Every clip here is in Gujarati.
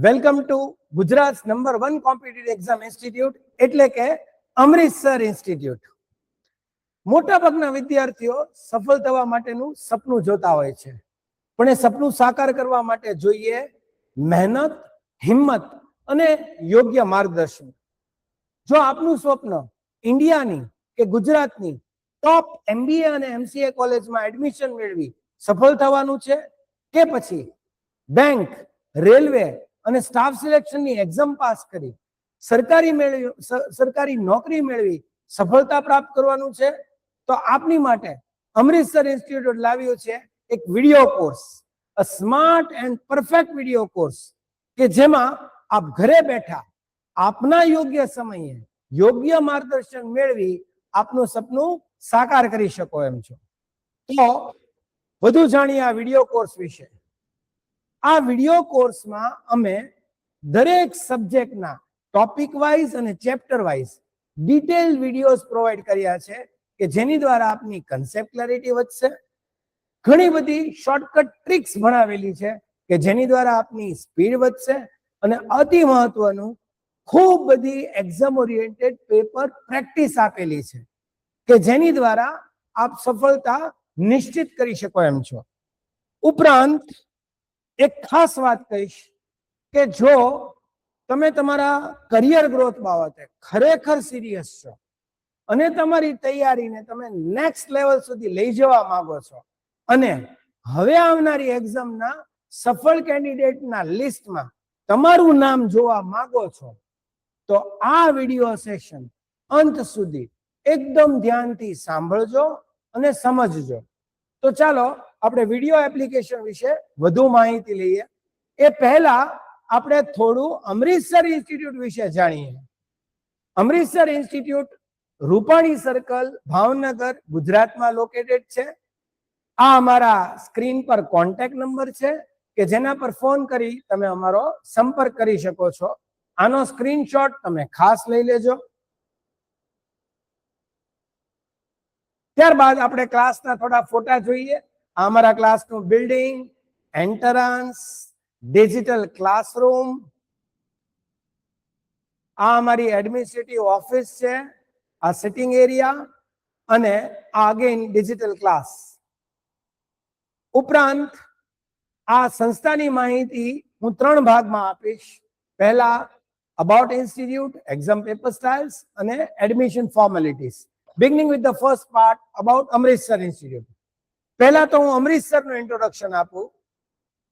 Welcome to Gujarat number 1 competitive exam institute એટલે કે અમૃતસર ઇન્સ્ટિટ્યૂટ. મોટાભાગના વિદ્યાર્થીઓ સફળ થવા માટેનું સપનું જોતા હોય છે, પણ એ સપનું સાકાર કરવા માટે જોઈએ મહેનત, હિંમત અને યોગ્ય માર્ગદર્શન. જો આપનું સ્વપ્ન ઇન્ડિયાની કે ગુજરાતની ટોપ MBA અને MCA કોલેજમાં એડમિશન મેળવી સફળ થવાનું છે, કે પછી બેંક, રેલવે અને સ્ટાફ સિલેક્શનની એક્ઝામ પાસ કરી સરકારી નોકરી મેળવી સફળતા પ્રાપ્ત કરવાનું છે, તો આપની માટે અમૃતસર ઇન્સ્ટિટ્યૂટ લાવ્યું છે એક video course, a smart and perfect video course, કે જેમાં આપ ઘરે બેઠા આપના યોગ્ય સમયે યોગ્ય માર્ગદર્શન મેળવી આપનું સપનું સાકાર કરી શકો એમ છો. તો વધુ જાણીએ આ વિડિયો કોર્સ વિશે. આ વિડિયો કોર્સમાં અમે દરેક સબ્જેક્ટના ટોપિક વાઇઝ અને chapter wise detail videos provide કર્યા છે, કે જેની દ્વારા આપની કન્સેપ્ટ ક્લેરિટી વધશે. ઘણી બધી શોર્ટકટ ટ્રિક્સ ભણાવેલી છે, કે જેની દ્વારા આપની સ્પીડ વધશે. અને અતિ મહત્વનું, ખૂબ બધી એક્ઝામ ઓરિએન્ટેડ પેપર પ્રેક્ટિસ આપેલી છે, કે જેની દ્વારા આપ સફળતા નિશ્ચિત કરી શકો એમ છો. ઉપરાંત એક ખાસ વાત કહીશ કે જો તમે તમારા કરિયર ગ્રોથ બાબતે ખરેખર સિરિયસ છો અને તમારી તૈયારીને તમે નેક્સ્ટ લેવલ સુધી લઈ જવા માંગો છો અને હવે આવનારી એક્ઝામના સફળ કેન્ડિડેટના લિસ્ટમાં તમારું નામ જોવા માંગો છો, તો આ વિડિયો સેશન અંત સુધી એકદમ ધ્યાનથી સાંભળજો અને સમજજો. તો ચાલો આપણે વિડિયો એપ્લિકેશન વિશે વધુ માહિતી લઈએ. એ પહેલા આપણે થોડું અમૃતસર ઇન્સ્ટિટ્યૂટ વિશે જાણીએ. અમૃતસર ઇન્સ્ટિટ્યૂટ રૂપાણી સર્કલ, ભાવનગર, ગુજરાતમાં લોકેટેડ છે. આ અમારા સ્ક્રીન પર કોન્ટેક્ટ નંબર છે, કે જેના પર ફોન કરી તમે અમારો સંપર્ક કરી શકો છો. આનો સ્ક્રીનશોટ તમે ખાસ લઈ લેજો. ત્યારબાદ આપણે ક્લાસના થોડા ફોટા જોઈએ. આ અમારા ક્લાસનું બિલ્ડિંગ, એન્ટ્રન્સ, ડિજિટલ ક્લાસરૂમ, આ અમારી એડમિનિસ્ટ્રેટિવ ઓફિસ છે, આ સિટિંગ એરિયા અને આ અગેન ડિજિટલ ક્લાસ. ઉપરાંત આ સંસ્થાની માહિતી હું 3 ભાગમાં આપીશ. પહેલા about institute, exam paper styles અને admission ફોર્મેલિટીઝ. Beginning with the first part about Amritsar Institute. પહેલા તો હું અમૃતસરનું ઇન્ટ્રોડક્શન આપું.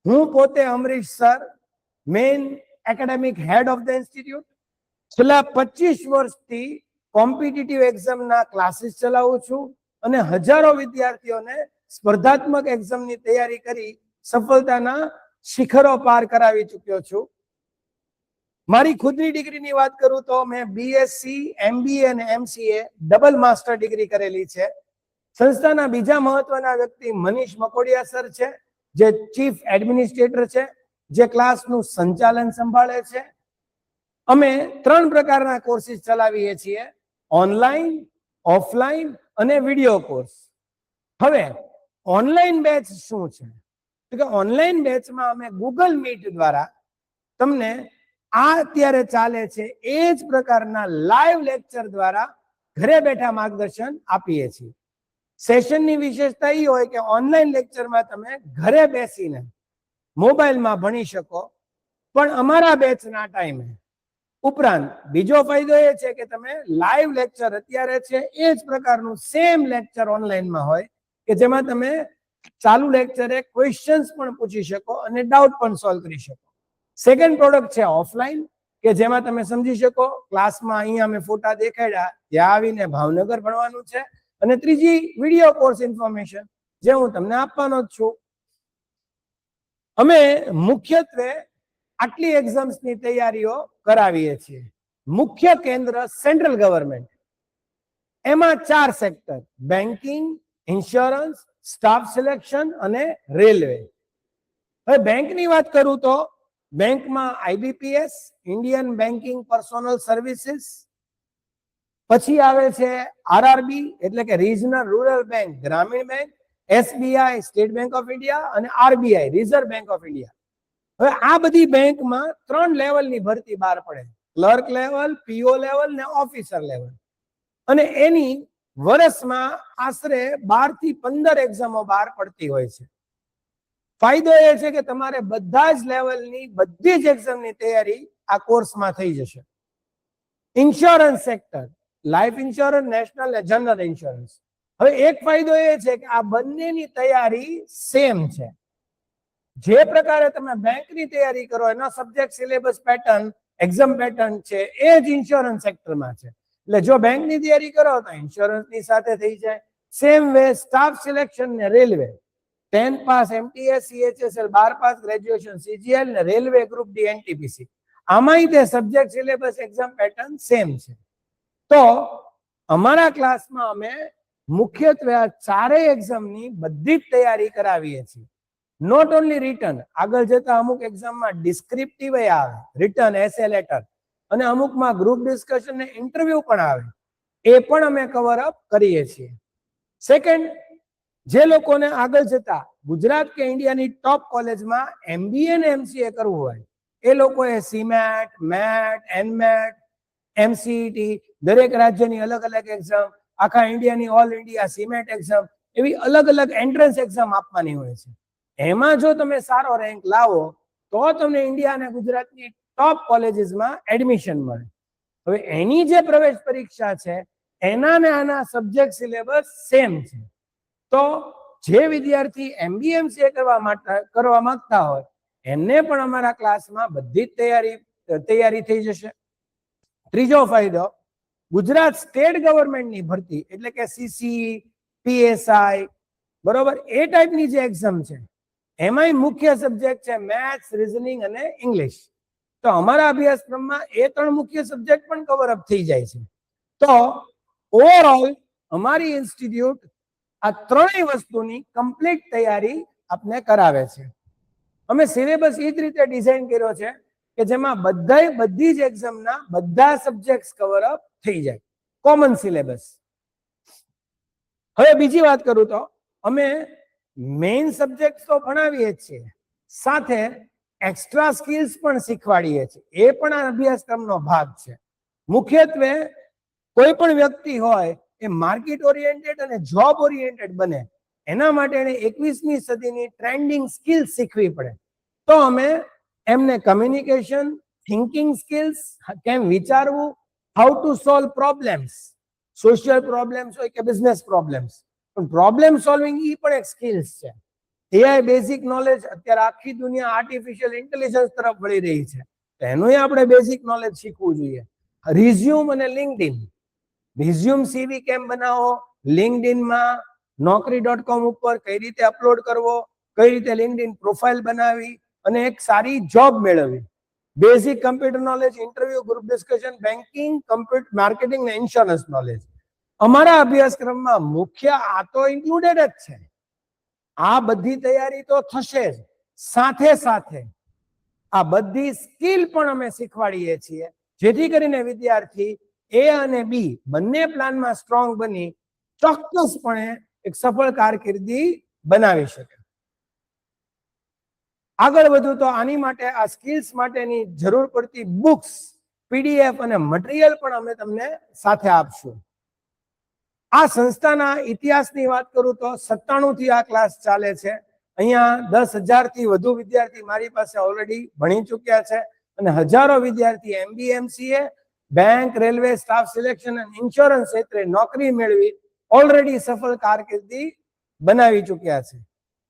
હું પોતે Amritsar main academic head of the institute. છેલ્લા 25 વર્ષથી કોમ્પિટિટિવ એક્ઝામના ક્લાસીસ ચલાવું છું અને હજારો વિદ્યાર્થીઓને સ્પર્ધાત્મક એક્ઝામની તૈયારી કરી સફળતાના શિખરો પાર કરાવી ચૂક્યો છું. મારી ખુદની ડિગ્રીની વાત કરું તો મેં BSc, MBA અને MCA ડબલ માસ્ટર ડિગ્રી કરેલી છે. સંસ્થાના બીજા મહત્વના વ્યક્તિ મનીષ મકોડિયા સર છે, જે ચીફ એડમિનિસ્ટ્રેટર છે, જે ક્લાસનું સંચાલન સંભાળે છે. અમે 3 પ્રકારના કોર્સીસ ચલાવીએ છીએ, ઓનલાઈન, ઓફલાઈન અને વિડિયો કોર્સ. હવે ઓનલાઈન બેચ શું છે? તો કે ઓનલાઈન બેચમાં અમે ગૂગલ મીટ દ્વારા તમને આ અત્યારે ચાલે છે એ જ પ્રકારના લાઈવ લેક્ચર દ્વારા ઘરે બેઠા માર્ગદર્શન આપીએ છીએ. સેશનની વિશેષતા એ હોય કે ઓનલાઈન લેક્ચરમાં તમે ઘરે બેસીને મોબાઈલમાં ભણી શકો, પણ અમારા બેચના ટાઈમે. ઉપરાંત બીજો ફાયદો એ છે કે તમે લાઈવ લેક્ચર અત્યારે છે એ જ પ્રકારનું સેમ લેક્ચર ઓનલાઈનમાં હોય, કે જેમાં તમે ચાલુ લેક્ચરે ક્વેશ્ચન્સ પણ પૂછી શકો અને ડાઉટ પણ સોલ્વ કરી શકો. સેકન્ડ પ્રોડક્ટ છે ઓફલાઈન, કે જેમાં તમે સમજી શકો ક્લાસમાં અહીંયા અમે ફોટા દેખાડ્યા, ત્યાં આવીને ભાવનગર ભણવાનું છે. અને ત્રીજી વિડિયો કોર્સ ઇન્ફોર્મેશન, જે હું તમને આપવાનો જ છું. અમે મુખ્યત્વે આટલી એક્ઝામ્સની તૈયારીઓ કરાવીએ છીએ. મુખ્ય કેન્દ્ર સેન્ટ્રલ ગવર્મેન્ટ, એમાં 4 sector: banking, insurance, staff selection અને રેલવે. હવે બેંકની વાત કરું તો બેંકમાં IBPS, Indian banking personal services. પછી આવે છે RRB એટલે કે રિજનલ રૂરલ બેંક, ગ્રામીણ bank, SBI state bank of India અને RBI reserve bank of India. હવે આ બધી બેંકમાં 3 લેવલની ભરતી બહાર પડે, ક્લર્ક લેવલ, પીઓ લેવલ ને ઓફિસર લેવલ. અને એની વર્ષમાં આશરે 12 થી 15 એક્ઝામો બહાર પડતી હોય છે. ફાયદો એ છે કે તમારે બધા જ લેવલની બધી જ એક્ઝામની તૈયારી આ કોર્સમાં થઈ જશે. Insurance sector, life insurance, national અને જનરલ ઇન્સ્યોરન્સ. હવે એક ફાયદો એ છે કે આ બંનેની તૈયારી સેમ છે. જે પ્રકારે તમે બેંકની તૈયારી કરો એનો subject syllabus pattern, exam pattern છે એ જ ઇન્સ્યોરન્સ સેક્ટરમાં છે. એટલે જો બેંકની તૈયારી કરો તો ઇન્સ્યોરન્સની સાથે થઈ જાય. સેમ વે સ્ટાફ સિલેક્શન ને railway, 10 pass MTS, CHSL, 12 pass graduation CGL ને રેલવે ગ્રુપ ડી NTPC. આમાંય તે subject syllabus exam pattern same છે. તો અમારા ક્લાસમાં અમે મુખ્યત્વે આ ચારેય એક્ઝામની બધી જ તૈયારી કરાવીએ છીએ. નોટ ઓનલી રિટર્ન, આગળ જતા અમુક એક્ઝામમાં ડિસ્ક્રિપ્ટિવ આવે, રિટર્ન એસે લેટર, અને અમુકમાં ગ્રુપ ડિસ્કશન ને ઇન્ટરવ્યુ પણ આવે, એ પણ અમે કવર અપ કરીએ છીએ. સેકન્ડ, જે લોકોને આગળ જતા ગુજરાત કે ઇન્ડિયાની ટોપ કોલેજમાં MBA ને MCA કરવું હોય એ લોકોએ CMAT, MET, NMAT, MCET, દરેક રાજ્યની અલગ અલગ એક્ઝામ, આખા ઇન્ડિયાની ઓલ ઇન્ડિયા CMAT એક્ઝામ, એવી અલગ અલગ એન્ટ્રન્સ એક્ઝામ આપવાની હોય છે. એમાં જો તમે સારો રેન્ક લાવો તો તમને ઇન્ડિયા અને ગુજરાતની ટોપ કોલેજીસમાં એડમિશન મળે. હવે એની જે પ્રવેશ પરીક્ષા છે એના ને આના સબ્જેક્ટ સિલેબસ સેમ છે. તો જે વિદ્યાર્થી MBA MCA કરવા માંગતા હોય એમને પણ અમારા ક્લાસમાં બધી જ તૈયારી થઈ જશે. ત્રીજો ફાયદો, ગુજરાત સ્ટેટ ગવર્મેન્ટની ભરતી એટલે કે CC, PSI, બરોબર, એ ટાઈપની જે એક્ઝામ છે એમાંય મુખ્ય સબ્જેક્ટ છે મેથ્સ, રીઝનિંગ અને ઇંગ્લિશ. તો અમારા અભ્યાસક્રમમાં એ 3 મુખ્ય સબ્જેક્ટ પણ કવર અપ થઈ જાય છે. તો ઓવરઓલ અમારી ઇન્સ્ટિટ્યૂટ આ 3 વસ્તુની કમ્પ્લીટ તૈયારી આપને કરાવે છે. અમે સિલેબસ એ જ રીતે ડિઝાઇન કર્યો છે કે જેમાં બધી જ એક્ઝામના બધા સબ્જેક્ટ્સ કવર અપ થઈ જાય, કોમન સિલેબસ. હવે બીજી વાત કરું તો અમે મેઇન સબ્જેક્ટ તો ભણાવીએ છીએ, સાથે એક્સ્ટ્રા સ્કિલ્સ પણ શીખવાડીએ છીએ. એ પણ આ અભ્યાસક્રમનો ભાગ છે. મુખ્યત્વે કોઈ પણ વ્યક્તિ હોય એ માર્કેટ ઓરિએન્ટેડ અને જોબ ઓરિએન્ટેડ બને એના માટે એને 21મી સદીની ટ્રેન્ડિંગ સ્કિલ્સ શીખવી પડે. તો અમે એમને કમ્યુનિકેશન, થિંકિંગ સ્કિલ્સ, કેમ વિચારવું, how to solve problems, social problems હોય કે બિઝનેસ પ્રોબ્લેમ્સ, પણ પ્રોબ્લેમ સોલ્વિંગ એ પણ એક સ્કિલ્સ છે. AI બેઝિક નોલેજ, અત્યારે આખી દુનિયા આર્ટિફિશિયલ ઇન્ટેલિજન્સ તરફ વળી રહી છે, તો એનું આપણે બેઝિક નોલેજ શીખવું જોઈએ. રિઝ્યુમ અને લિંક્ડઇન, રિઝ્યુમ CV કેમ બનાવો, લિંક્ડઇનમાં naukri.com ઉપર કઈ રીતે અપલોડ કરવો, કઈ રીતે લિંક્ડઇન પ્રોફાઇલ બનાવી અને એક સારી જોબ મેળવવી, basic computer knowledge, interview, group discussion, banking, computer marketing ને ઇન્સ્યોરન્સ નોલેજ. અમારા અભ્યાસક્રમમાં મુખ્ય આ તો ઇન્ક્લુડેડ જ છે. આ બધી તૈયારી તો થશે જ, સાથે સાથે આ બધી સ્કિલ પણ અમે શીખવાડીએ છીએ જેથી કરીને વિદ્યાર્થી A અને B બંને પ્લાનમાં સ્ટ્રોંગ બની ચોક્કસપણે એક સફળ કારકિર્દી બનાવી શકે. આગળ વધુ તો આની માટે આ સ્કિલ્સ માટેની જરૂર પડતી બુક્સ, PDF અને મટીરિયલ પણ અમે તમને સાથે આપશું. આ સંસ્થાના ઇતિહાસની વાત કરું તો 97 થી આ ક્લાસ ચાલે છે. અહીંયા 10,000 થી વધુ વિદ્યાર્થી મારી પાસે ઓલરેડી ભણી ચૂક્યા છે અને હજારો વિદ્યાર્થી MBA MCA, bank, railway, staff selection અને ઇન્સ્યોરન્સ ક્ષેત્રે નોકરી મેળવી ઓલરેડી સફળ કારકિર્દી બનાવી ચૂક્યા છે.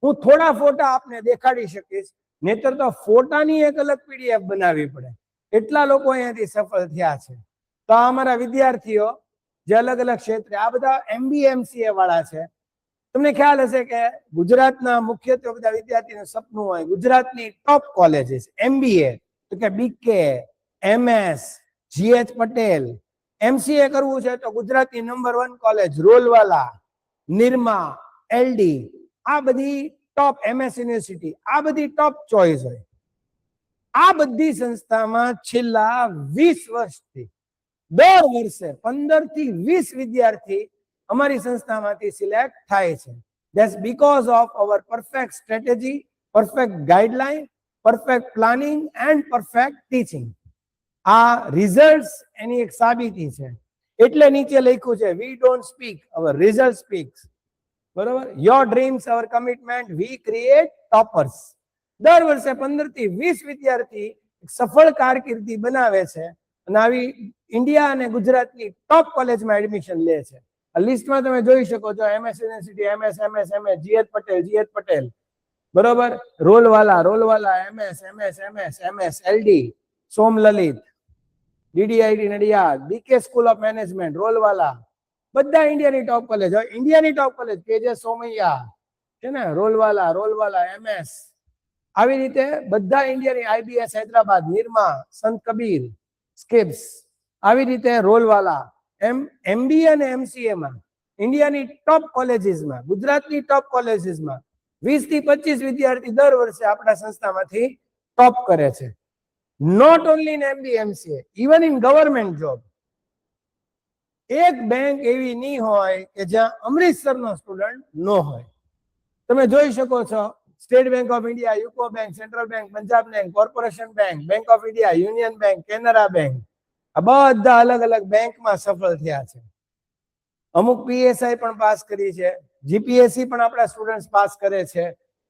હું થોડા ફોટા આપને દેખાડી શકીશ, નહીતર તો ફોટાની એક અલગ PDF બનાવવી પડે, એટલા લોકો અહીંયાથી સફળ થયા છે. તો આ અમારા વિદ્યાર્થીઓ જે અલગ અલગ ક્ષેત્રે, આ બધા MBA MCA વાળા છે. તમને ખ્યાલ હશે કે ગુજરાતના મુખ્યત્વે બધા વિદ્યાર્થીનું સપનું હોય ગુજરાતની ટોપ કોલેજીસ MBA, તો કે BK, MS, GH Patel. MCA કરવું છે તો ગુજરાતની નંબર 1 કોલેજ રોલવાલા, નિરમા, LD, આ બધી ટોપ, MS યુનિવર્સિટી, આ બધી ટોપ ચોઇસ હોય. આ બધી સંસ્થામાં છેલ્લા 20 વર્ષથી દર વર્ષે 15 થી 20 વિદ્યાર્થી અમારી સંસ્થામાંથી સિલેક્ટ થાય છે. That's because of our perfect strategy, perfect guideline perfect planning and perfect teaching. આ રિઝલ્ટ્સ એની એક સાબિતી છે. એટલે નીચે લખ્યું છે we don't speak, our result speaks. બરોબર? your dreams, our commitment, we create toppers. દર વર્ષે 15 થી 20 વિદ્યાર્થી સફળ કારકિર્દી બનાવે છે અને આવી ઇન્ડિયા અને ગુજરાતની ટોપ કોલેજમાં એડમિશન લે છે. આ લિસ્ટમાં તમે જોઈ શકો છો MS university, MS GH Patel, બરોબર, Rollwala, MS LD, Somlalit, DDIT Nadiad, BK school of management, Rollwala, બધા ઇન્ડિયાની ટોપ કોલેજ. ઇન્ડિયાની ટોપ કોલેજ કેજે સોમૈયા છે ને, રોલવાલા, એમએસ, આવી રીતે બધા ઇન્ડિયાની, આઈબીએસ હૈદરાબાદ, નિરમા, સંત કબીર, સ્કિપ્સ, આવી રીતે રોલવાલા, એમબીએ અને એમસીએ માં ઇન્ડિયાની ટોપ કોલેજીસમાં, ગુજરાતની ટોપ કોલેજીસમાં 20 થી 25 વિદ્યાર્થી દર વર્ષે આપણા સંસ્થામાંથી ટોપ કરે છે. Not only in MBA MCA, even in government job. એક બેંક એવી નહીં હોય કે જ્યાં અમૃતસરનો સ્ટુડન્ટ ન હોય. તમે જોઈ શકો છો state bank of India, UCO bank, central bank, Punjab bank, corporation bank, bank of India, union bank, Canara bank, આ બધા અલગ અલગ બેંકમાં સફળ થયા છે. અમુક પીએસઆઈ પણ પાસ કરી છે, જીપીએસસી પણ આપણા સ્ટુડન્ટ્સ પાસ કરે છે,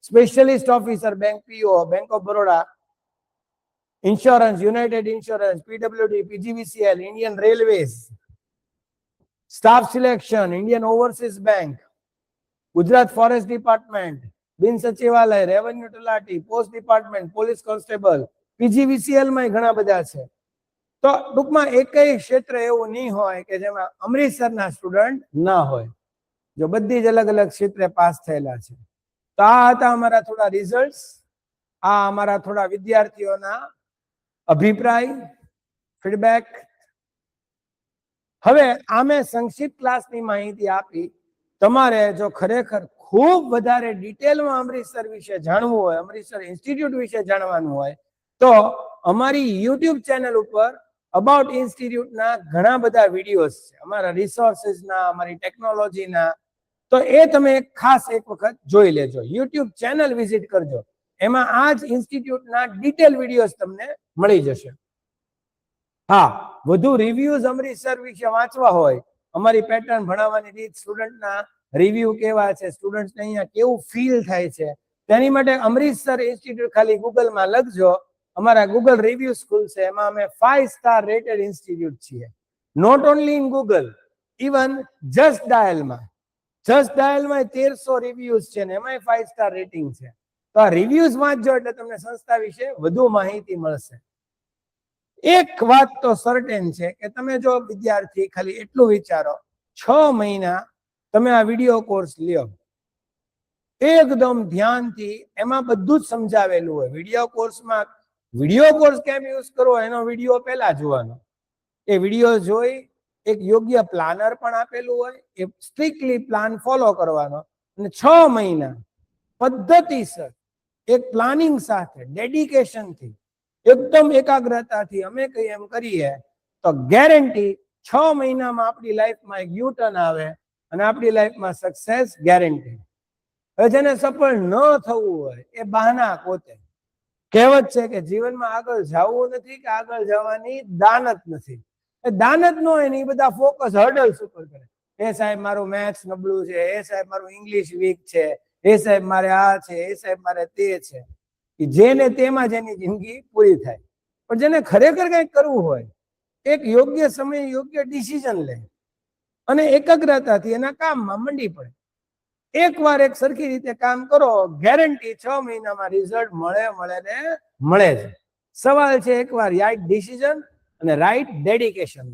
સ્પેશિયલિસ્ટ ઓફિસર બેંક પીઓ, bank of Baroda, insurance, United insurance, PWD, PGVCL, Indian railways, staff selection, Indian overseas bank, Gujarat forest department, બિન સચિવાલય, રેવન્યુ તલાટી, post department, police constable, PGVCL માં ઘણા બધા છે. તો ટૂંકમાં એકેય ક્ષેત્ર એવું નહીં હોય કે જેમાં અમૃતસરના સ્ટુડન્ટ ના હોય. જો બધી જ અલગ અલગ ક્ષેત્રે પાસ થયેલા છે. તો આ હતા અમારા થોડા રિઝલ્ટ્સ, આ અમારા થોડા વિદ્યાર્થીઓના અભિપ્રાય, ફીડબેક. હવે આમે સંક્ષિપ્ત ક્લાસની માહિતી આપી. તમારે જો ખરેખર ખૂબ વધારે ડિટેલમાં અમૃતસર વિશે જાણવું હોય, અમૃતસર ઇન્સ્ટિટ્યૂટ વિશે જાણવાનું હોય, તો અમારી યુટ્યુબ ચેનલ ઉપર અબાઉટ ઇન્સ્ટિટ્યૂટના ઘણા બધા વિડીયોઝ છે, અમારા રિસોર્સિસના, અમારી ટેકનોલોજીના. તો એ તમે ખાસ એક વખત જોઈ લેજો, યુટ્યુબ ચેનલ વિઝિટ કરજો. એમાં આ જ ઇન્સ્ટિટ્યૂટના ડિટેલ વિડીયોઝ તમને મળી જશે. હા, વધુ રિવ્યુઝ અમૃતસર વિશે વાંચવા હોય, અમારી પેટર્ન, ભણાવવાની રીત, સ્ટુડન્ટના રિવ્યુ કેવા છે, સ્ટુડન્ટ્સને અહીંયા કેવું ફીલ થાય છે, તેની માટે અમૃતસર ઇન્સ્ટિટ્યૂટ ખાલી ગૂગલમાં લખજો. અમારા ગૂગલ રિવ્યુ સ્કૂલ છે, એમાં અમે 5 સ્ટાર રેટેડ ઇન્સ્ટિટ્યૂટ છીએ. Not only in Google, even જસ્ટ ડાયલમાં 1300 રિવ્યુઝ છે ને એમાં 5 સ્ટાર રેટિંગ છે. તો આ રિવ્યુઝ વાંચજો એટલે તમને સંસ્થા વિશે વધુ માહિતી મળશે. એક વાત તો સર્ટેન છે કે તમે જો વિદ્યાર્થી ખાલી એટલું વિચારો, 6 મહિના તમે આ વિડીયો કોર્સ લ્યો, એકદમ ધ્યાનથી, એમાં બધું જ સમજાવેલું હોય. વિડીયો કોર્સ કેમ યુઝ કરવો એનો વિડીયો પહેલા જોવાનો, એ વિડીયો જોઈ એક યોગ્ય પ્લાનર પણ આપેલું હોય, એ સ્ટ્રિક્ટલી પ્લાન ફોલો કરવાનો અને 6 મહિના પદ્ધતિસર એક પ્લાનિંગ સાથે, ડેડિકેશનથી, એકદમ એકાગ્રતાથી અમે કઈ એમ કરીએ તો ગેરંટી 6 મહિનામાં આપણી લાઈફમાં એક યુ ટર્ન આવે અને આપણી લાઈફમાં સક્સેસ ગેરંટી. હવે જેને સફળ ન થવું હોય એ બહાના પોતે. કહેવત છે કે જીવનમાં આગળ જવું નથી કે આગળ જવાની દાનત નથી. એ દાનત ન હોય ને એ બધા ફોકસ હર્ડલ્સ ઉપર કરે. એ સાહેબ મારું મેથ્સ નબળું છે, એ સાહેબ મારું ઇંગ્લિશ વીક છે, એ સાહેબ મારે આ છે, એ સાહેબ મારે તે છે. જેને તેમાં જેની જિંદગી પૂરી થાય. પણ જેને ખરેખર કંઈક કરવું હોય, એક યોગ્ય સમયે યોગ્ય ડિસિઝન લે અને એકાગ્રતાથી એના કામમાં મંડી પડે. એકવાર એક સરખી રીતે કામ કરો, ગેરંટી 6 મહિનામાં રિઝલ્ટ મળે છે. સવાલ છે એકવાર રાઈટ ડિસિઝન અને રાઈટ ડેડિકેશન.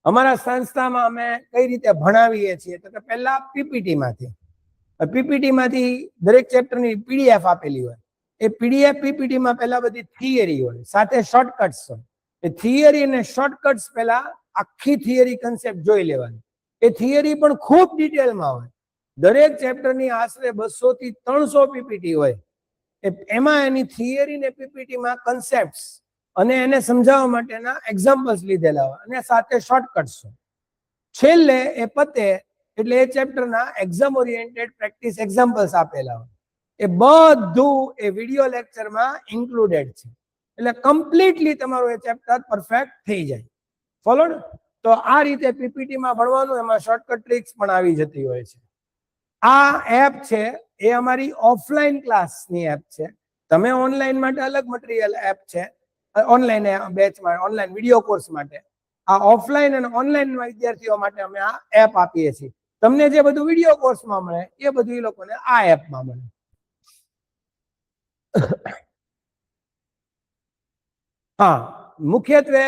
અમારા સંસ્થામાં અમે કઈ રીતે ભણાવીએ છીએ તો કે પહેલા પીપીટી માંથી દરેક ચેપ્ટરની પીડીએફ આપેલી હોય. એ પીડીએફ પીપીટીમાં પહેલા બધી થિયરી હોય, સાથે શોર્ટકટ્સ હોય. એ થિયરી અને શોર્ટકટ્સ પહેલા આખી થિયરી કન્સેપ્ટ જોઈ લેવાની. એ થિયરી પણ ખૂબ ડિટેલમાં હોય. દરેક ચેપ્ટરની આશરે 200 થી 300 પીપીટી હોય. એમાં એની થિયરી ને પીપીટીમાં કન્સેપ્ટ્સ અને એને સમજાવવા માટેના એક્ઝામ્પલ્સ લીધેલા હોય અને સાથે શોર્ટકટ્સ હોય. છેલ્લે એ પતે એટલે એ ચેપ્ટરના એક્ઝામ ઓરિએન્ટેડ પ્રેક્ટિસ એક્ઝામ્પલ્સ આપેલા હોય. એ બધું એ વિડીયો લેક્ચરમાં ઇન્ક્લુડેડ છે. એટલે કમ્પ્લીટલી તમારું એ ચેપ્ટર પરફેક્ટ થઈ જાય. ફોલોડ? તો આ રીતે પીપીટીમાં ભણવાનું, એમાં શોર્ટકટ ટ્રિક્સ પણ આવી જતી હોય છે. આ એપ છે એ અમારી ઓફલાઈન ક્લાસની એપ છે. તમે ઓનલાઈન માટે અલગ મટીરિયલ એપ છે, ઓનલાઈન બેચમાં, ઓનલાઈન વિડીયો કોર્સ માટે. આ ઓફલાઈન અને ઓનલાઈન વિદ્યાર્થીઓ માટે અમે આ એપ આપીએ છીએ. તમને જે બધું વિડીયો કોર્સમાં મળે એ બધું એ લોકોને આ એપમાં મળે. હા, મુખ્યત્વે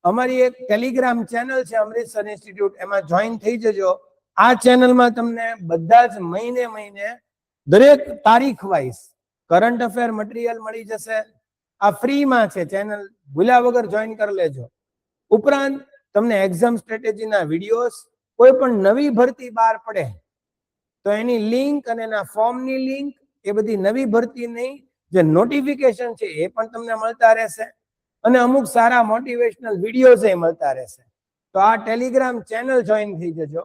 અમારી એક ટેલિગ્રામ ચેનલ છે અમૃતસર ઇન્સ્ટિટ્યૂટ, એમાં જોઈન થઈ જજો. આ ચેનલમાં તમને બધા જ મહિને દરેક તારીખ વાઇઝ કરંટ અફેર મટીરિયલ મળી જશે. આ ફ્રીમાં છે ચેનલ, ભૂલ્યા વગર જોઈન કરી લેજો. ઉપરાંત તમને એક્ઝામ સ્ટ્રેટેજીના વિડીયોઝ, કોઈ પણ નવી ભરતી બહાર પડે તો એની લિંક અને એના ફોર્મની લિંક, એ બધી નવી ભરતીની જે નોટિફિકેશન છે એ પણ તમને મળતા રહેશે. અને અમુક સારા મોટિવેશનલ વિડીયોઝ એ મળતા રહેશે. તો આ ટેલિગ્રામ ચેનલ જોઈન થઈ જજો.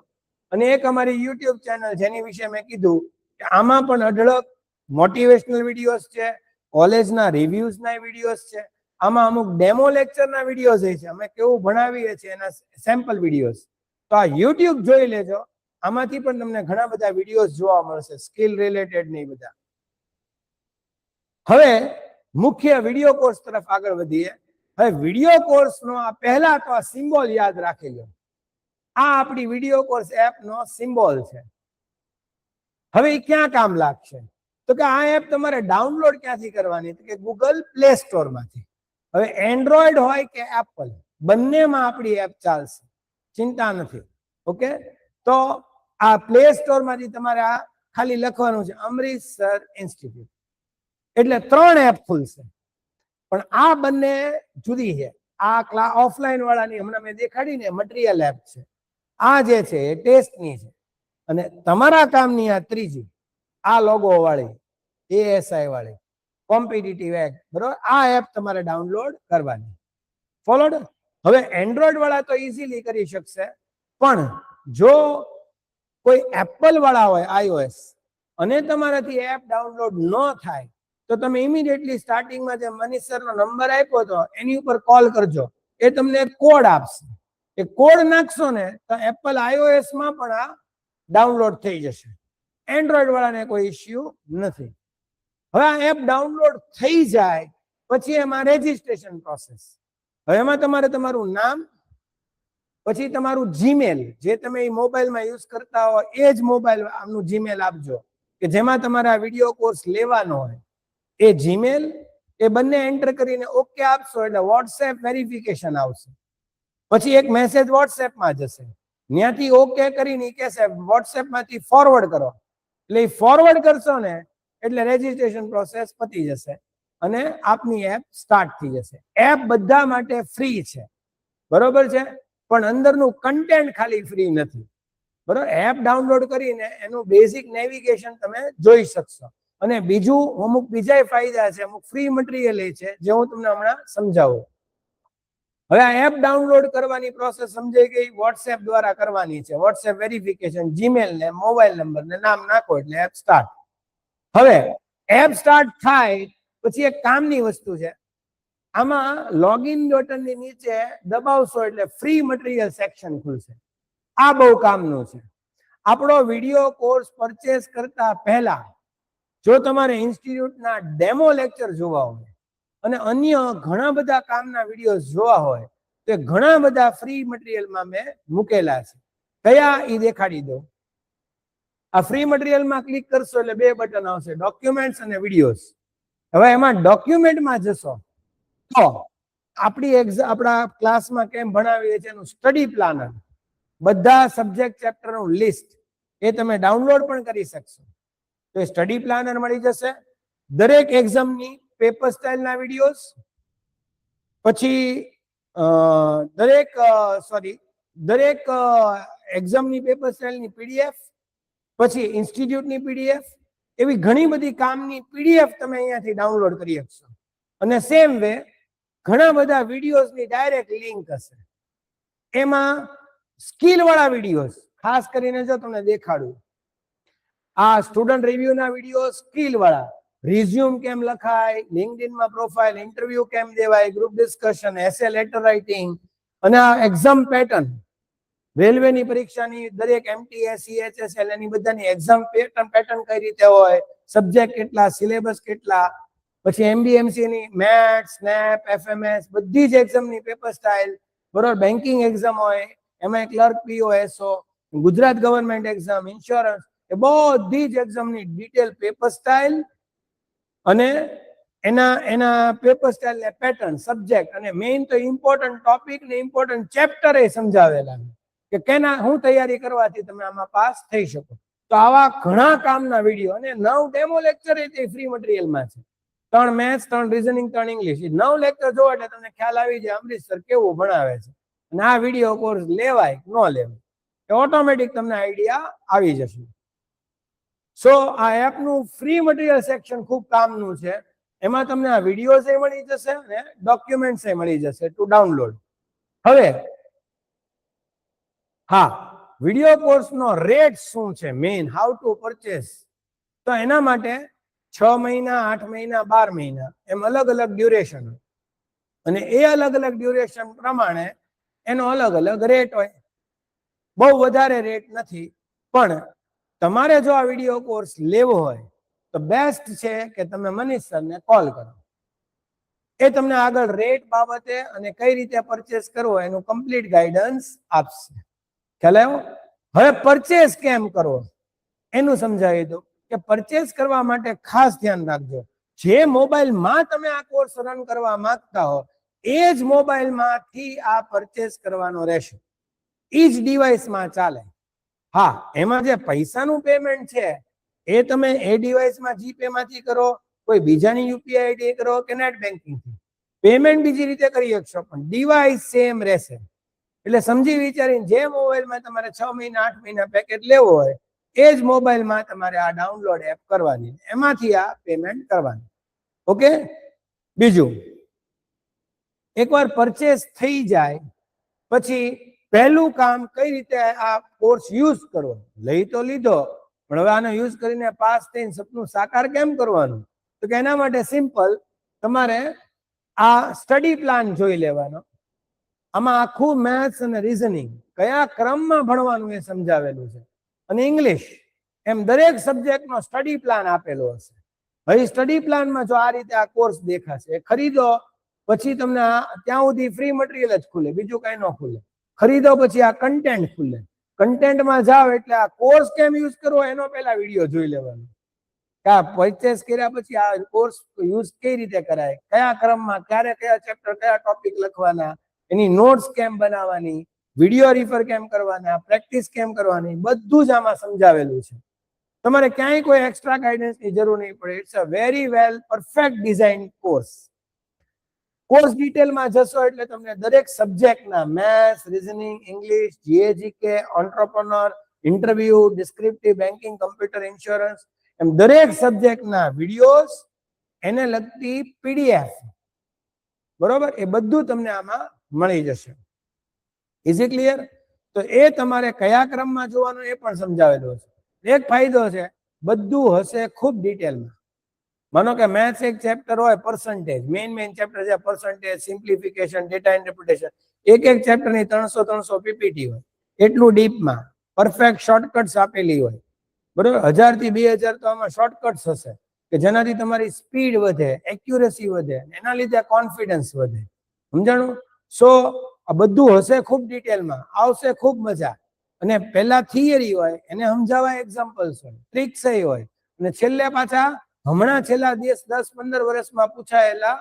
અને એક અમારી યુટ્યુબ ચેનલ, જેની વિશે મેં કીધું કે આમાં પણ અઢળક મોટિવેશનલ વિડીયોઝ છે, કોલેજના રિવ્યુઝના વિડીયોઝ છે, આમાં અમુક ડેમો લેક્ચરના વિડીયોઝ છે, અમે કેવું ભણાવીએ છીએ એના સેમ્પલ વિડીયોઝ. તો આ યુટ્યુબ જોઈ લેજો, આમાંથી પણ તમને ઘણા બધા વિડીયોઝ જોવા મળશે, સ્કિલ રિલેટેડ ને બધા. હવે મુખ્ય વિડીયો કોર્સ તરફ આગળ વધીએ. હવે વિડીયો કોર્સનો આ પહેલા તો આ સિમ્બોલ યાદ રાખી લો. આ આપણી વિડીયો કોર્સ એપનો સિમ્બોલ છે. હવે એ ક્યાં કામ લાગશે? તો કે આ એપ તમારે ડાઉનલોડ ક્યાંથી કરવાની? તો કે ગૂગલ પ્લે સ્ટોરમાંથી. હવે એન્ડ્રોઈડ હોય કે એપલ, બંનેમાં આપણી એપ ચાલશે, ચિંતા નથી. ઓકે, તો આ પ્લે સ્ટોરમાંથી તમારે આ ખાલી લખવાનું છે અમૃતસર ઇન્સ્ટિટ્યૂટ, એટલે 3 એપ ખુલશે. પણ આ બંને જુદી છે. આ ઓફલાઈન વાળાની હમણાં મેં દેખાડી ને મટીરિયલ એપ છે, આ જે છે એ ટેસ્ટની છે. અને તમારા કામની આ ત્રીજી, આ લોગો વાળી, એએસઆઈ વાળી, કોમ્પિટિટિવ એક્ટ, બરોબર, આ એપ તમારે ડાઉનલોડ કરવાની. ફોલોડ? હવે એન્ડ્રોઈડ વાળા તો ઇઝીલી કરી શકશે, પણ જો કોઈ એપલ વાળા હોય iOS અને તમારાથી એપ ડાઉનલોડ ન થાય તો તમે ઇમિડિયેટલી સ્ટાર્ટિંગમાં જે મનીષ સરનો નંબર આપ્યો હતો એની ઉપર કોલ કરજો, એ તમને કોડ આપશે. એ કોડ નાખશો ને તો એપલ iOS માં પણ આ ડાઉનલોડ થઈ જશે. એન્ડ્રોઈડ વાળાને કોઈ ઇશ્યુ નથી. હવે આ એપ ડાઉનલોડ થઈ જાય પછી એમાં રેજિસ્ટ્રેશન પ્રોસેસ. હવે એમાં તમારે તમારું નામ, પછી તમારું જીમેલ, જે તમે મોબાઈલમાં યુઝ કરતા હો એ જ મોબાઈલ આમનું જીમેલ આપજો કે જેમાં તમારા વિડીયો કોર્સ લેવાનો હોય. એ જીમેલ એ બંને એન્ટર કરીને ઓકે આપશો એટલે વોટ્સએપ વેરિફિકેશન આવશે. પછી એક મેસેજ વોટ્સએપમાં જશે, ત્યાંથી ઓકે કરીને કહેશે વોટ્સએપમાંથી ફોરવર્ડ કરો, એટલે એ ફોરવર્ડ કરશો ને એટલે રેજિસ્ટ્રેશન પ્રોસેસ પતી જશે અને આપની એપ સ્ટાર્ટ થઈ જશે. એપ બધા માટે ફ્રી છે, બરોબર છે, પણ અંદરનું કન્ટેન્ટ ખાલી ફ્રી નથી. બરોબર, એપ ડાઉનલોડ કરીને એનું બેઝિક નેવિગેશન તમે જોઈ શકશો. અને બીજું અમુક બીજા ફાયદા છે, અમુક ફ્રી મટીરિયલ એ છે જે હું તમને હમણાં સમજાવું. હવે આ એપ ડાઉનલોડ કરવાની પ્રોસેસ સમજાઈ ગઈ, વોટ્સએપ દ્વારા કરવાની છે. વોટ્સએપ વેરિફિકેશન, જીમેલ ને મોબાઈલ નંબર ને નામ નાખો એટલે એપ સ્ટાર્ટ. હવે એપ સ્ટાર્ટ થાય પછી એક કામની વસ્તુ છે, આમાં લોગિન બટનની નીચે દબાવશો એટલે ફ્રી મટીરિયલ સેક્શન ખુલશે. આ બહુ કામનું છે. આપણો વિડીયો કોર્સ પરચેસ કરતા પહેલા જો તમારે ઇન્સ્ટિટ્યૂટના ડેમો લેક્ચર જોવા હોય અને અન્ય ઘણા બધા કામના વિડીયો જોવા હોય તો ઘણા બધા ફ્રી મટીરિયલમાં મેં મૂકેલા છે. કયા એ દેખાડી દો. આ ફ્રી મટીરિયલમાં ક્લિક કરશો એટલે 2 બટન આવશે, ડોક્યુમેન્ટ્સ અને વિડીયોઝ. હવે એમાં ડોક્યુમેન્ટમાં જશો તો આપણા ક્લાસમાં કેમ ભણાવીએ છીએ એનું સ્ટડી પ્લાનર, બધા સબ્જેક્ટ ચેપ્ટરનું લિસ્ટ એ તમે ડાઉનલોડ પણ કરી શકશો. તો એ સ્ટડી પ્લાનર મળી જશે. દરેક એક્ઝામની પેપર સ્ટાઇલના વિડીયોઝ, પછી દરેક એક્ઝામની પેપર સ્ટાઇલની પીડીએફ, પછી ઇન્સ્ટિટ્યૂટની પીડીએફ, એવી ઘણી બધી કામની પીડીએફ તમે અહીંયાથી ડાઉનલોડ કરી શકશો. અને સેમ વે ઘણા બધા વિડીયોઝની ડાયરેક્ટ લિંક હશે. એમાં સ્કિલ વાળા વિડીયોઝ ખાસ કરીને જો તમને દેખાડું, આ સ્ટુડન્ટ રિવ્યુ ના વિડીયો સ્કિલ વાળા, રિઝ્યુમ કેમ લખાય, લિંક્ડઇન માં પ્રોફાઇલ, ઇન્ટરવ્યુ કેમ દેવાય, ગ્રુપ ડિસ્કશન, એસે લેટર રાઇટિંગ, અને આ એક્ઝામ પેટર્ન, રેલવેની પરીક્ષાની દરેક એમટીએસ, સીએચએસએલ એની બધાની એક્ઝામ પેટર્ન કઈ રીતે હોય, સબ્જેક્ટ કેટલા, સિલેબસ કેટલા, પછી એમબીએમસી ની મેથ્સ, સ્નેપ, એફએમએસ બધી જ એક્ઝામની પેપર સ્ટાઇલ, બરોબર, બેન્કિંગ એક્ઝામ હોય એમાં clerk, PO, SO, Gujarat government exam, insurance, એ બધી જ એક્ઝામની ડિટેલ પેપર સ્ટાઇલ અને એના પેપર સ્ટાઇલ ને પેટર્ન, સબ્જેક્ટ અને મેઇન તો ઇમ્પોર્ટન્ટ ટોપિક ને ઇમ્પોર્ટન્ટ ચેપ્ટર એ સમજાવેલા કે કેના હું તૈયારી કરવાથી તમે આમાં પાસ થઈ શકો. તો આવા ઘણા કામના વિડીયો અને 9 ડેમો લેક્ચર એ ફ્રી મટીરિયલમાં છે. 3 મેથ્સ, 3 રીઝનિંગ, 3 ઇંગ્લિશ, 9 લેક્ચર જોવો એટલે તમને ખ્યાલ આવી જાય અમરીશ સર કેવું ભણાવે છે અને આ વિડીયો કોર્સ લેવાય ન લેવાય એ ઓટોમેટિક તમને આઈડિયા આવી જશે. સો આ એપનું ફ્રી મટીરિયલ સેક્શન ખૂબ કામનું છે. એમાં તમને આ વિડીયોઝ એ મળી જશે અને ડોક્યુમેન્ટ્સ એ મળી જશે ટુ ડાઉનલોડ. હવે હા, વિડીયો કોર્સનો રેટ શું છે, મેઇન હાઉ ટુ પરચેસ, તો એના માટે 6 મહિના, 8 મહિના, 12 મહિના એમ અલગ અલગ ડ્યુરેશન અને એ અલગ અલગ ડ્યુરેશન પ્રમાણે એનો અલગ અલગ રેટ હોય. બહુ વધારે રેટ નથી, પણ તમારે જો આ વિડીયો કોર્સ લેવો હોય તો બેસ્ટ છે કે તમે મનીષ સરને કોલ કરો. એ તમને આગળ રેટ બાબતે અને કઈ રીતે પરચેસ કરવો એનું કમ્પ્લીટ ગાઈડન્સ આપશે. ખ્યાલ આવ્યો? હવે પરચેસ કેમ કરવો એનું સમજાવી દઉં કે પરચેસ કરવા માટે ખાસ ધ્યાન રાખજો. જે મોબાઈલમાં તમે આ કોર્સ રન કરવા માંગતા હો એ જ મોબાઈલમાંથી આ પરચેસ કરવાનો રહેશે. એ જ ડિવાઇસમાં ચાલે. હા, એમાં જે પૈસાનું પેમેન્ટ છે એ તમે એ ડિવાઇસમાં જીપે માંથી કરો, કોઈ બીજાની યુપીઆઈ આઈડી કરો કે નેટ બેન્કિંગ થી પેમેન્ટ બીજી રીતે કરી શકશો, પણ ડિવાઇસ સેમ રહેશે. એટલે સમજી વિચારીને જે મોબાઈલમાં તમારે 6 મહિના 8 મહિના પેકેજ લેવો હોય એ જ મોબાઈલમાં તમારે આ ડાઉનલોડ એપ કરવાની, એમાંથી આ પેમેન્ટ કરવાની. ઓકે. બીજું, એકવાર પરચેસ થઈ જાય પછી પહેલું કામ કઈ રીતે આ કોર્સ યુઝ કરવો. લઈ તો લીધો, પણ હવે આનો યુઝ કરીને પાસ થઈને સપનું સાકાર કેમ કરવાનું, તો કે એના માટે સિમ્પલ તમારે આ સ્ટડી પ્લાન જોઈ લેવાનો. આમાં આખું મેથ્સ અને રીઝનિંગ કયા ક્રમમાં ભણવાનું એ સમજાવેલું છે અને ઇંગ્લિશ એમ દરેક સબ્જેક્ટનો સ્ટડી પ્લાન આપેલો હશે. હવે સ્ટડી પ્લાનમાં જો આ રીતે આ કોર્સ દેખાશે, ખરીદો પછી તમને ત્યાં સુધી ફ્રી મટીરિયલ જ ખુલે, બીજું કઈ ન ખુલે. ખરીદો પછી આ કન્ટેન્ટ ખુલે, કન્ટેન્ટમાં જાઓ એટલે આ કોર્સ કેમ યુઝ કરવો એનો પહેલા વિડીયો જોઈ લેવાનો. પરચેસ કર્યા પછી આ કોર્સ યુઝ કઈ રીતે કરાય, કયા ક્રમમાં, ક્યારે કયા ચેપ્ટર, કયા ટોપિક લખવાના, એની નોટ્સ કેમ બનાવવાની, વિડીયો રિફર કેમ કરવાના, પ્રેક્ટિસ કેમ કરવાની, બધું જ આમાં સમજાવેલું છે. તમારે ક્યાંય કોઈ એક્સ્ટ્રા ગાઈડન્સની જરૂર નહીં પડે. It's a very well perfect design course. Course ડિટેલમાં જશો એટલે તમને દરેક સબ્જેક્ટના maths, reasoning, English, GA GK, entrepreneur, interview, descriptive, banking, computer, insurance એમ દરેક સબ્જેક્ટના વિડીયોઝ, એને લગતી પીડીએફ, બરોબર, એ બધું તમને આમાં મળી જશે. Is it clear? તો એ તમારે કયા ક્રમમાં જોવાનું એ પણ સમજાવેલું છે. એક ફાયદો છે, બધું હશે ખૂબ ડિટેલમાં. માનો કે મેથ્સ એક ચેપ્ટર હોય, પર્સન્ટેજ, મેઇન ચેપ્ટર છે પર્સન્ટેજ, સિમ્પ્લિફિકેશન, ડેટા ઇન્ટરપ્રિટેશન, એક ચેપ્ટરની 300 પીપીટી હોય, એટલું ડીપમાં પરફેક્ટ શોર્ટકટ્સ આપેલી હોય, બરોબર. 1000 થી 2000 તો આમાં શોર્ટકટ્સ હશે કે જેનાથી તમારી સ્પીડ વધે, એક્યુરેસી વધે, એના લીધે કોન્ફિડન્સ વધે. સમજાણું? સો આ બધું હશે ખૂબ ડિટેલમાં, આવશે ખૂબ મજા. અને પહેલા થિયરી હોય એને સમજાવવા એક્ઝામ્પલ્સ હોય, ટ્રિક્સ હોય, અને છેલ્લે પાછા હમણાં છેલ્લા 10-15 વર્ષમાં પૂછાયેલા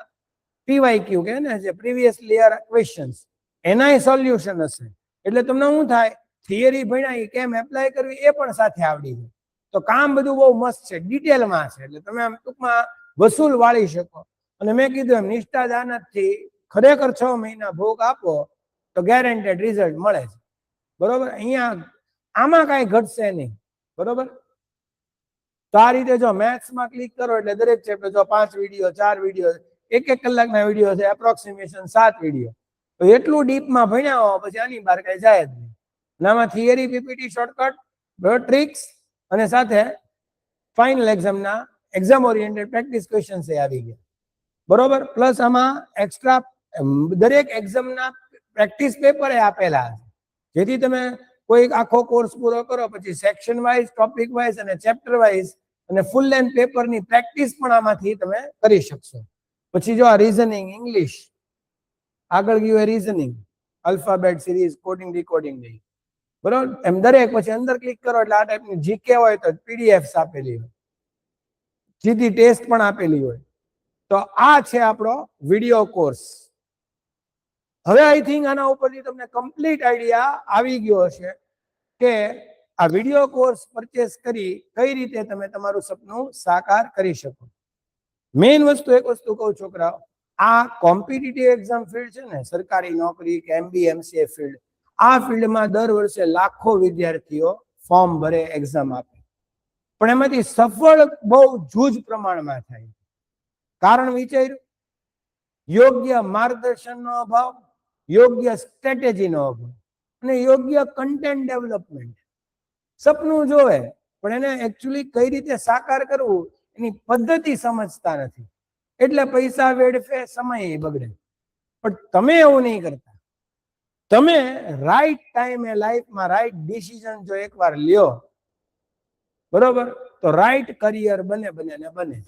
પીવાયક્યુ કે ને જે પ્રીવિયસલી યર ક્વેશ્ચન્સ એનાય સોલ્યુશન હશે. એટલે તમને શું થાય, થિયરી ભણ્યા કેમ એપ્લાય કરવી એ પણ સાથે આવડી જાય. તો કામ બધું બહુ મસ્ત છે, ડિટેલમાં છે, એટલે તમે આમ ટૂંકમાં વસૂલ વાળી શકો. અને મેં કીધું એમ નિષ્ઠા દાનતથી ખરેખર 6 મહિના ભોગ આપો તો ગેરંટેડ રિઝલ્ટ મળે છે. બરોબર. અહીંયા આમાં કાંઈ ઘટશે નહીં. બરોબર. તો આ રીતે જો મેથ્સમાં ક્લિક કરો એટલે દરેક ચેપ્ટર જો 5 વિડીયો, 4 વિડીયો, 1 કલાકના વિડીયો છે, એપ્રોક્સિમેશન 7 વિડીયો. તો એટલું ડીપમાં ભણ્યા હો પછી આની બહાર કઈ જાય જ નહીં. આમાં થિયરી, પીપીટી, શોર્ટકટ, ટ્રિક્સ અને સાથે ફાઇનલ એક્ઝામના એક્ઝામ ઓરિએન્ટેડ પ્રેક્ટિસ ક્વેશ્ચન્સ એ આવી ગયા, બરોબર. પ્લસ આમાં એક્સ્ટ્રા દરેક એક્ઝામના પ્રેક્ટિસ પેપર એ આપેલા છે, જેથી તમે કોઈ આખો કોર્સ પૂરો કરો પછી સેક્શન વાઇઝ, ટોપિક વાઇઝ અને ચેપ્ટર વાઇઝ અને ફૂલ લેન્થ પેપરની પ્રેક્ટિસ પણ આમાંથી તમે કરી શકશો. પછી જો આ રીઝનિંગ, ઇંગ્લિશ, આગળ ગયું એ reasoning, alphabet series, coding, decoding નહીં, બરોબર. એમ દરેક પછી અંદર ક્લિક કરો એટલે આ ટાઈપની જીકે હોય તો પીડીએફ્સ આપેલી હોય, સીધી ટેસ્ટ પણ આપેલી હોય. તો આ છે આપણો વિડીયો કોર્સ. હવે આઈ થિંક આના ઉપરથી તમને કમ્પ્લીટ આઈડિયા આવી ગયો હશે કે આ વિડીયો કોર્સ પરચેસ કરી કઈ રીતે તમે તમારું સપનું સાકાર કરી શકો. મેઇન વસ્તુ એક વસ્તુ કહું છોકરાઓ, આ કોમ્પિટિટિવ એક્ઝામ ફિલ્ડ છે ને, સરકારી નોકરી કે MBA MCA ફિલ્ડ, આ ફિલ્ડમાં દર વર્ષે લાખો વિદ્યાર્થીઓ ફોર્મ ભરે, એક્ઝામ આપે, પણ એમાંથી સફળ બહુ જૂજ પ્રમાણમાં થાય. કારણ વિચાર્યું? યોગ્ય માર્ગદર્શનનો અભાવ, યોગ્ય સ્ટ્રેટેજીનો અભાવ અને યોગ્ય કન્ટેન્ટ ડેવલપમેન્ટ. સપનું જોવે પણ એને એકચ્યુઅલી કઈ રીતે સાકાર કરવું એની પદ્ધતિ સમજતા નથી, એટલે પૈસા વેડફે, સમય બગડે. પણ તમે એવું નહીં કરતા. તમે રાઈટ ટાઈમે લાઈફમાં રાઈટ ડિસિઝન જો એકવાર લ્યો, બરોબર, તો રાઈટ કરિયર બને ને બને.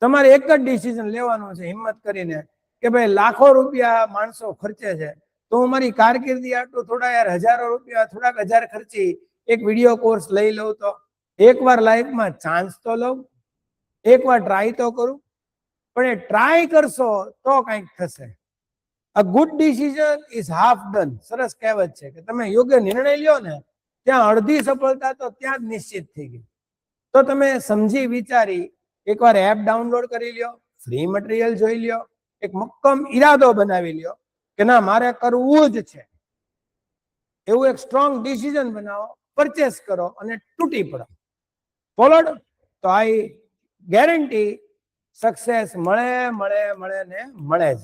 તમારે એક જ ડિસિઝન લેવાનું છે હિંમત કરીને કે ભાઈ લાખો રૂપિયા માણસો ખર્ચે છે, તો હું મારી કારકિર્દી આટલું થોડા યાર હજારો રૂપિયા, થોડાક હજાર ખર્ચી એક વિડીયો કોર્સ લઈ લઉં તો એકવાર લાઈફમાં ચાન્સ તો લઉં, એકવાર ટ્રાય તો કરું. પણ એ ટ્રાય કરશો તો કંઈક થશે. A good decision is half done. સરસ કહેવત છે કે તમે યોગ્ય નિર્ણય લ્યો ને ત્યાં અડધી સફળતા તો ત્યાં જ નિશ્ચિત થઈ ગઈ. તો તમે સમજી વિચારી એકવાર એપ ડાઉનલોડ કરી લ્યો, ફ્રી મટીરિયલ જોઈ લ્યો, એક મક્કમ ઈરાદો બનાવી લ્યો કે ના મારે કરવું જ છે, એવું એક સ્ટ્રોંગ ડિસિઝન બનાવો, પરચેસ કરો અને તૂટી પડો. ફોલોડ? તો આઈ ગેરંટી સક્સેસ મળે ને મળે જ.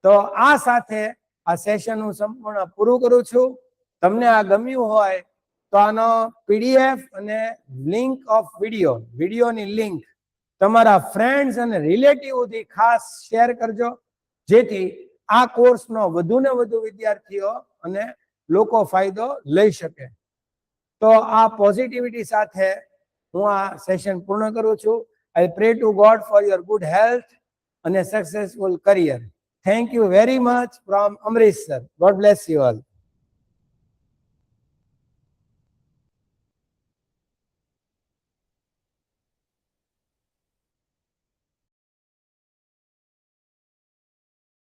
તો આ સાથે આ સેશન હું સંપૂર્ણ પૂરું કરું છું. તમને આ ગમ્યું હોય તો આનો PDF અને લિંક ઓફ વિડીયોની લિંક તમારા ફ્રેન્ડ્સ અને રિલેટિવથી ખાસ શેર કરજો, જેથી આ કોર્સનો વધુ ને વધુ વિદ્યાર્થીઓ અને લોકો ફાયદો લઈ શકે. તો આ પોઝિટિવિટી સાથે હું આ સેશન પૂર્ણ કરું છું. I pray to God for your good health and a successful career. Thank you very much from Amrish sir. God bless you all.